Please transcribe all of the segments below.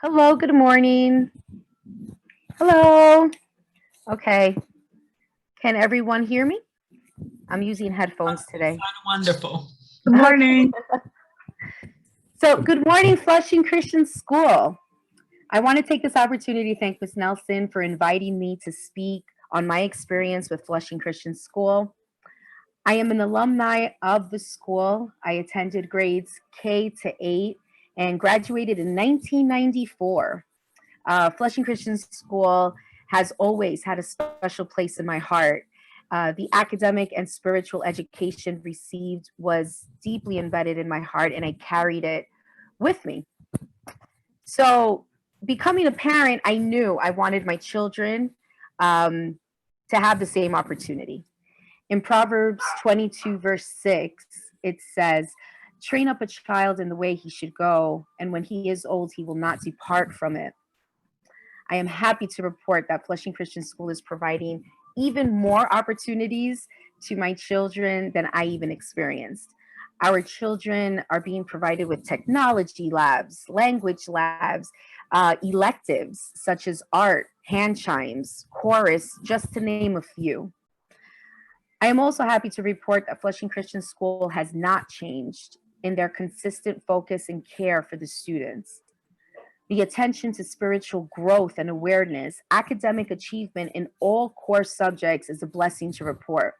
Hello, good morning. Hello. Okay. Can everyone hear me? I'm using headphones today. Wonderful. Good Okay. morning. So, good morning, Flushing Christian School. I want to take this opportunity to thank Ms. Nelson for inviting me to speak on my experience with Flushing Christian School. I am an alumni of the school. I attended grades K to 8 and graduated in 1994. Flushing Christian School has always had a special place in my heart. The academic and spiritual education received was deeply embedded in my heart, and I carried it with me. So, becoming a parent, I knew I wanted my children um, to have the same opportunity. In Proverbs 22, verse 6, it says, "Train up a child in the way he should go, and when he is old, he will not depart from it." I am happy to report that Flushing Christian School is providing even more opportunities to my children than I even experienced. Our children are being provided with technology labs, language labs, electives such as art, hand chimes, chorus, just to name a few. I am also happy to report that Flushing Christian School has not changed in their consistent focus and care for the students. The attention to spiritual growth and awareness, academic achievement in all core subjects is a blessing to report.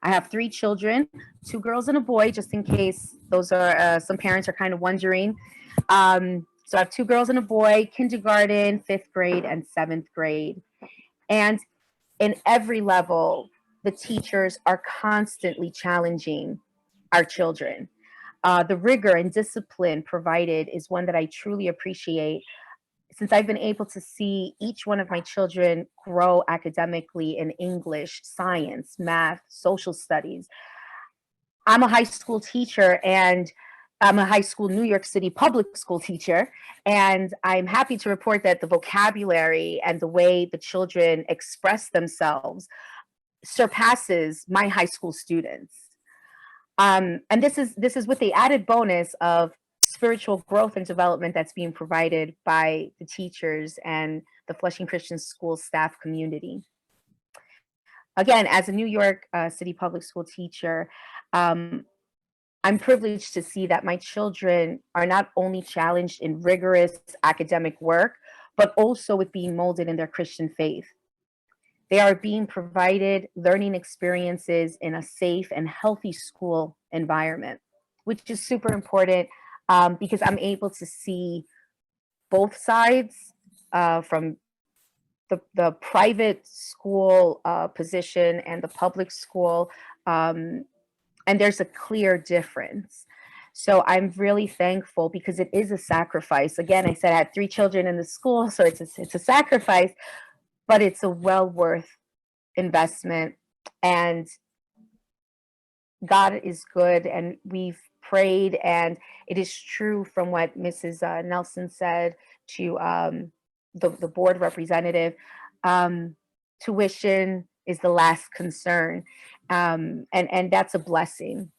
I have three children, two girls and a boy, just in case those are some parents are kind of wondering. So I have two girls and a boy, kindergarten, fifth grade, and seventh grade. And in every level, the teachers are constantly challenging our children. The rigor and discipline provided is one that I truly appreciate since I've been able to see each one of my children grow academically in English, science, math, social studies. I'm a high school teacher and I'm a high school New York City public school teacher. And I'm happy to report that the vocabulary and the way the children express themselves surpasses my high school students. And this is with the added bonus of spiritual growth and development that's being provided by the teachers and the Flushing Christian School staff community. Again, as a New York City public school teacher, um, I'm privileged to see that my children are not only challenged in rigorous academic work, but also with being molded in their Christian faith. They are being provided learning experiences in a safe and healthy school environment, which is super important because I'm able to see both sides from the private school position and the public school. And there's a clear difference. So I'm really thankful because it is a sacrifice. Again, I said I had three children in the school, so it's a sacrifice, but it's a well worth investment. And God is good, and we've prayed, and it is true from what Mrs. Nelson said to the board representative. Um, Tuition is the last concern, and that's a blessing.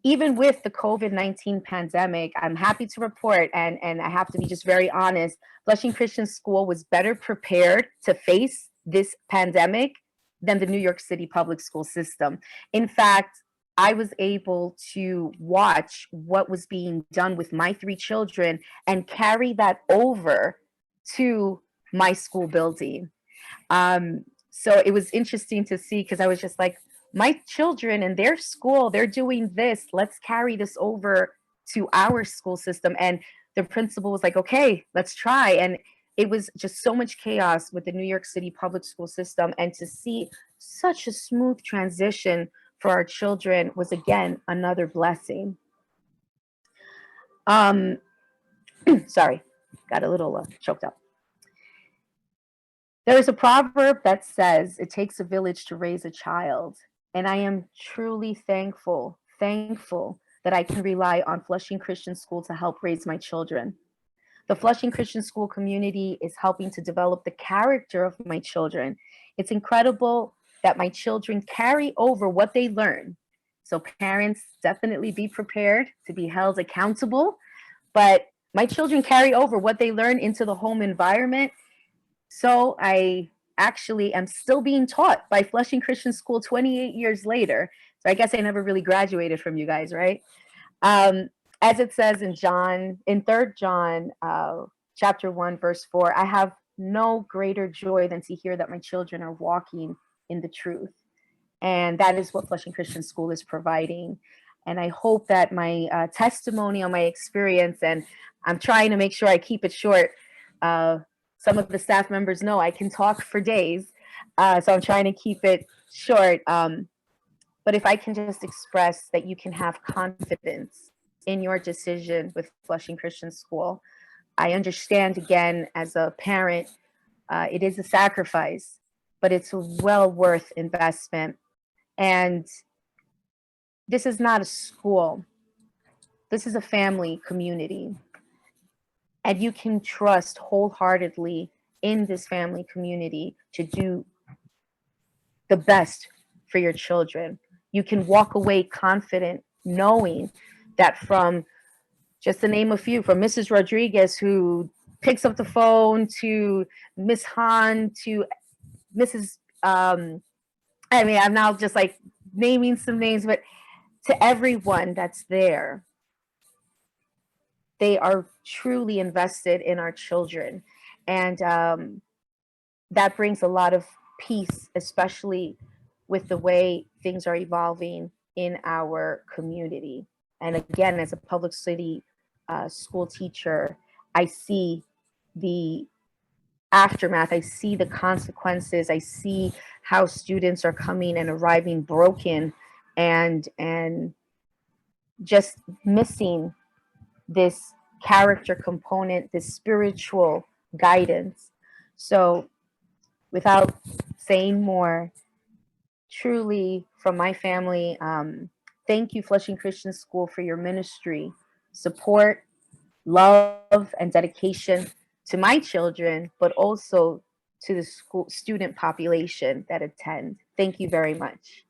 Even with the COVID-19 pandemic, I'm happy to report, and I have to be just very honest, Flushing Christian School was better prepared to face this pandemic than the New York City public school system. In fact, I was able to watch what was being done with my three children and carry that over to my school building. So it was interesting to see because I was just like, my children in their school, they're doing this. Let's carry this over to our school system. And the principal was like, okay, let's try. And it was just so much chaos with the New York City public school system. And to see such a smooth transition for our children was, again, another blessing. Um, Sorry, got a little choked up. There is a proverb that says, "It takes a village to raise a child." And I am truly thankful that I can rely on Flushing Christian School to help raise my children. The Flushing Christian School community is helping to develop the character of my children. It's incredible that my children carry over what they learn. So, parents, definitely be prepared to be held accountable. But my children carry over what they learn into the home environment. So I actually am still being taught by Flushing Christian School 28 years later. So I guess I never really graduated from you guys, right? As it says in John, in 3rd John, chapter 1, verse 4, I have no greater joy than to hear that my children are walking in the truth. And that is what Flushing Christian School is providing. And I hope that my testimony on my experience, and I'm trying to make sure I keep it short. Some of the staff members know I can talk for days, so I'm trying to keep it short. But if I can just express that you can have confidence in your decision with Flushing Christian School. I understand, again, as a parent, it is a sacrifice, but it's a well worth investment. And this is not a school. This is a family community. And you can trust wholeheartedly in this family community to do the best for your children. You can walk away confident knowing that, from just to name a few, from Mrs. Rodriguez, who picks up the phone, to Miss Han, to Mrs. I mean, I'm now just like naming some names, but to everyone that's there, they are truly invested in our children. And that brings a lot of peace, especially with the way things are evolving in our community. And again, as a public city school teacher, I see the aftermath. I see the consequences. I see how students are coming and arriving broken and just missing this character component, this spiritual guidance. So without saying more, truly from my family, thank you, Flushing Christian School, for your ministry, support, love, and dedication to my children, but also to the school student population that attend. Thank you very much.